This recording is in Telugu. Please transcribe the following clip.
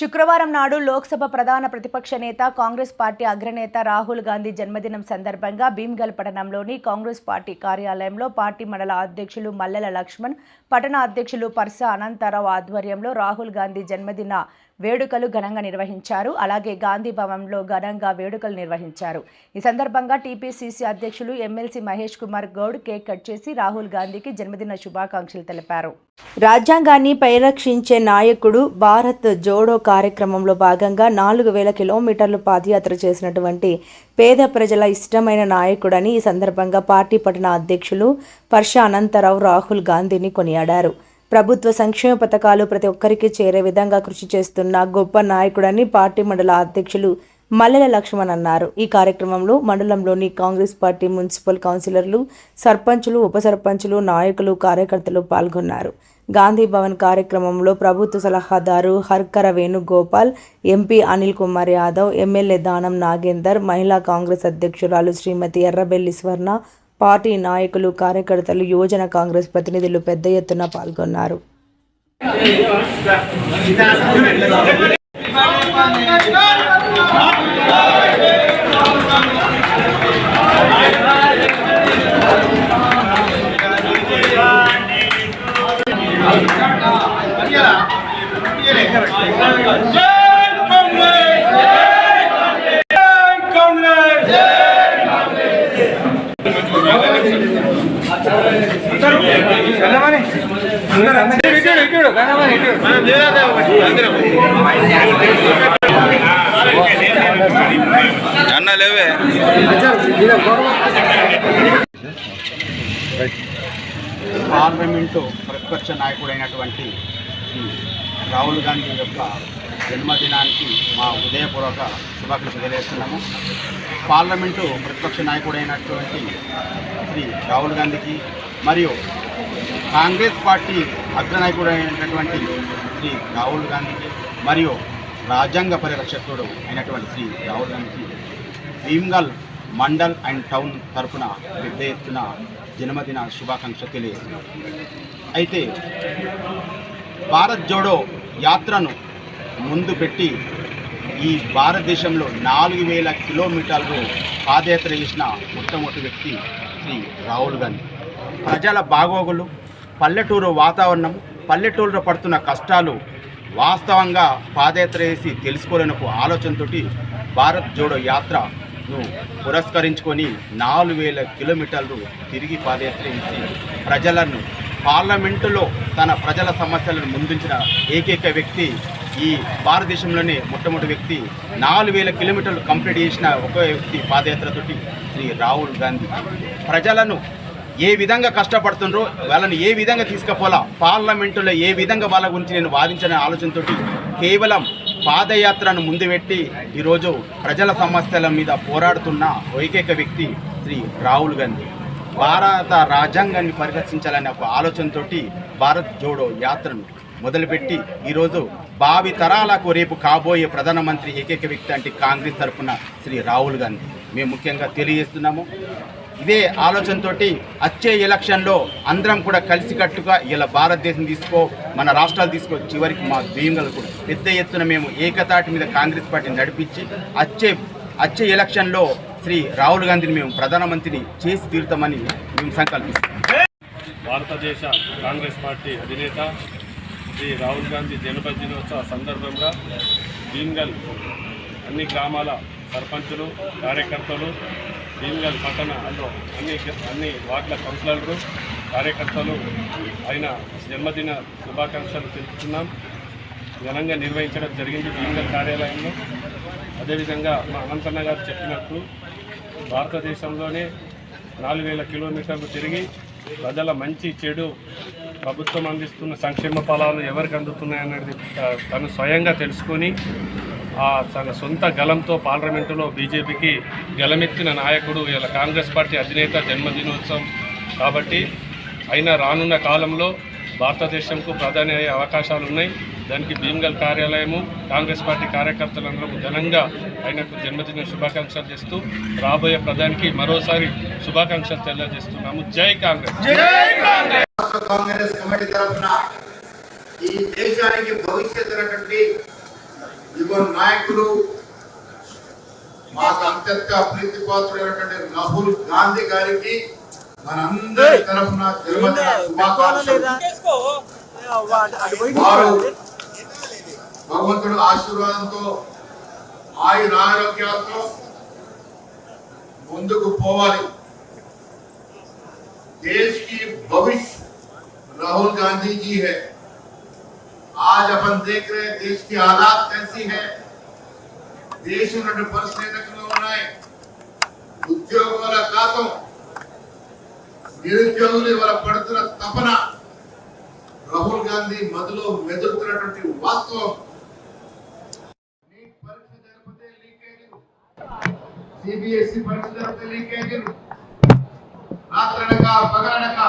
శుక్రవారం నాడు లోక్సభ ప్రధాన ప్రతిపక్ష నేత కాంగ్రెస్ పార్టీ అగ్రనేత రాహుల్ గాంధీ జన్మదినం సందర్భంగా భీమ్గల్ పట్టణంలోని కాంగ్రెస్ పార్టీ కార్యాలయంలో పార్టీ మండల అధ్యక్షులు మల్లెల లక్ష్మణ్, పట్టణ అధ్యక్షులు పర్స అనంతరావు ఆధ్వర్యంలో రాహుల్ గాంధీ జన్మదిన వేడుకలు ఘనంగా నిర్వహించారు. అలాగే గాంధీ భవన్లో ఘనంగా వేడుకలు నిర్వహించారు. ఈ సందర్భంగా టీపీసీసీ అధ్యక్షులు MLC Mahesh Kumar Goud cake cut చేసి రాహుల్ గాంధీకి జన్మదిన శుభాకాంక్షలు తెలిపారు. రాజ్యాంగాన్ని పరిరక్షించే నాయకుడు భారత్ జోడో కార్యక్రమంలో భాగంగా 4000 కిలోమీటర్లు పాదయాత్ర చేసినటువంటి పేద ప్రజల ఇష్టమైన నాయకుడని ఈ సందర్భంగా పార్టీ పట్టణ అధ్యక్షులు పర్ష అనంతరావు రాహుల్ గాంధీని కొనియాడారు. ప్రభుత్వ సంక్షేమ పథకాలు ప్రతి ఒక్కరికి చేరే విధంగా కృషి చేస్తున్న గొప్ప నాయకుడని పార్టీ మండల అధ్యక్షులు మల్లెల లక్ష్మణ్ అన్నారు. ఈ కార్యక్రమంలో మండలంలోని కాంగ్రెస్ పార్టీ మున్సిపల్ కౌన్సిలర్లు, సర్పంచులు, ఉప సర్పంచులు, నాయకులు, కార్యకర్తలు పాల్గొన్నారు. గాంధీ భవన్ కార్యక్రమంలో ప్రభుత్వ సలహాదారు హర్కర వేణుగోపాల్, ఎంపీ అనిల్ కుమార్ యాదవ్, ఎమ్మెల్యే దానం నాగేందర్, మహిళా కాంగ్రెస్ అధ్యక్షురాలు శ్రీమతి ఎర్రబెల్లి స్వర్ణ, పార్టీ నాయకులు, కార్యకర్తలు, యువజన కాంగ్రెస్ ప్రతినిధులు పెద్ద ఎత్తున పాల్గొన్నారు. పార్లమెంటు ప్రతిపక్ష నాయకుడైనటువంటి రాహుల్ గాంధీ యొక్క జన్మదినానికి మా హృదయపూర్వక శుభాకాంక్షలు తెలియజేస్తున్నాము. పార్లమెంటు ప్రతిపక్ష నాయకుడైనటువంటి శ్రీ రాహుల్ గాంధీకి మరియు కాంగ్రెస్ పార్టీ అగ్రనాయకుడైనటువంటి శ్రీ రాహుల్ గాంధీకి మరియు రాజ్యాంగ పరిరక్షకుడు అయినటువంటి శ్రీ రాహుల్ గాంధీకి భీమ్గల్ మండల్ అండ్ టౌన్ తరఫున పెద్ద ఎత్తున జన్మదిన శుభాకాంక్షలు తెలియజేస్తున్నాం. అయితే భారత్ జోడో యాత్రను ముందు పెట్టి ఈ భారతదేశంలో 4000 కిలోమీటర్లు పాదయాత్ర చేసిన మొట్టమొదటి వ్యక్తి శ్రీ రాహుల్ గాంధీ. ప్రజల బాగోగులు, పల్లెటూరు వాతావరణం, పల్లెటూరులో పడుతున్న కష్టాలు వాస్తవంగా పాదయాత్ర చేసి తెలుసుకోలేని ఆలోచనతో భారత్ జోడో యాత్రను పురస్కరించుకొని 4000 కిలోమీటర్లు తిరిగి పాదయాత్ర చేసి ప్రజలను పార్లమెంటులో తన ప్రజల సమస్యలను ముందుంచిన ఏకైక వ్యక్తి, ఈ భారతదేశంలోనే మొట్టమొదటి వ్యక్తి. 4000 కిలోమీటర్లు కంప్లీట్ చేసిన ఒక వ్యక్తి పాదయాత్రతోటి శ్రీ రాహుల్ గాంధీ. ప్రజలను ఏ విధంగా కష్టపడుతుండ్రో వాళ్ళని ఏ విధంగా తీసుకుపోలా, పార్లమెంటులో ఏ విధంగా వాళ్ళ గురించి నేను వాదించిన ఆలోచనతో కేవలం పాదయాత్రను ముందు పెట్టి ఈరోజు ప్రజల సమస్యల మీద పోరాడుతున్న ఏకైక వ్యక్తి శ్రీ రాహుల్ గాంధీ. భారత రాజ్యాంగాన్ని పరిరక్షించాలనే ఒక ఆలోచనతో భారత్ జోడో యాత్రను మొదలుపెట్టి ఈరోజు భావి తరాలకు రేపు కాబోయే ప్రధానమంత్రి ఏకైక వ్యక్తి అంటే కాంగ్రెస్ తరఫున శ్రీ రాహుల్ గాంధీ మేము ముఖ్యంగా తెలియజేస్తున్నాము. ఇదే ఆలోచనతో వచ్చే ఎలక్షన్లో అందరం కూడా కలిసికట్టుగా ఇలా భారతదేశం మన రాష్ట్రాలు చివరికి మా భీమ్గల్ కూడా పెద్ద ఎత్తున మేము ఏకతాటి మీద కాంగ్రెస్ పార్టీని నడిపించి వచ్చే ఎలక్షన్లో శ్రీ రాహుల్ గాంధీని మేము ప్రధానమంత్రిని చేసి తీరుతామని మేము సంకల్పిస్తాం. భారతదేశ కాంగ్రెస్ పార్టీ అధినేత శ్రీ రాహుల్ గాంధీ జన్మదినోత్సవ సందర్భంగా భీమ్గల్ అన్ని గ్రామాల సర్పంచులు, కార్యకర్తలు, భీమ్గల్ పట్టణంలో అన్ని వార్డుల కౌన్సిలర్లు, కార్యకర్తలు ఆయన జన్మదిన శుభాకాంక్షలు తెలుపుతున్నాం. ఘనంగా నిర్వహించడం జరిగింది భీమ్గల్ కార్యాలయంలో. అదేవిధంగా మా అనంతన్న గారు చెప్పినట్టు భారతదేశంలోనే 4000 కిలోమీటర్లు తిరిగి ప్రజల మంచి చెడు, ప్రభుత్వం అందిస్తున్న సంక్షేమ ఫలాలు ఎవరికి అందుతున్నాయనేది తను స్వయంగా తెలుసుకొని తన సొంత గలంతో పార్లమెంటులో బీజేపీకి గలమెత్తిన నాయకుడు ఇలా కాంగ్రెస్ పార్టీ అధినేత జన్మదినోత్సవం కాబట్టి అయినా రానున్న కాలంలో భారతదేశంకు ప్రధాని అయ్యే అవకాశాలు ఉన్నాయి. దానికి భీమ్గల్ కార్యాలయము, కాంగ్రెస్ పార్టీ కార్యకర్తలందరూ ఘనంగా ఆయనకు జన్మదిన శుభాకాంక్షలు చేస్తూ రాబోయే ప్రధానికి మరోసారి శుభాకాంక్షలు తెలియజేస్తున్నాము. జై కాంగ్రెస్. కాంగ్రెస్ కమిటీ తరఫున ఈ దేశానికి భవిష్యత్తు యువ నాయకులు మాకు అత్యంత ప్రీతిపాత్రుడైనటువంటి రాహుల్ గాంధీ గారికి మనందరి తరఫున జన్మదిన శుభాకాంక్షలు. వారు భగవంతుడు ఆశీర్వాదంతో ఆయురారోగ్యాలతో ముందుకు పోవాలి. देश की भविष्य राहुल गांधी जी है। आज अपन देख रहे हैं देश की हालात कैसी है। देश में परिस्थितियों ఉన్నాయి. ఉద్యోగాల కోసం నిరుద్యోగులు వాళ్ళ పడుతున్న తపన రాహుల్ గాంధీ మధ్యలో మెదులుతున్నటువంటి వాస్తవం. నీట్ పరీక్ష జరిపితే లీకేజీలు, సిబిఎస్ఈ పరీక్ష జరిపితే లీకేజీలు, రాత్రనక పగలనక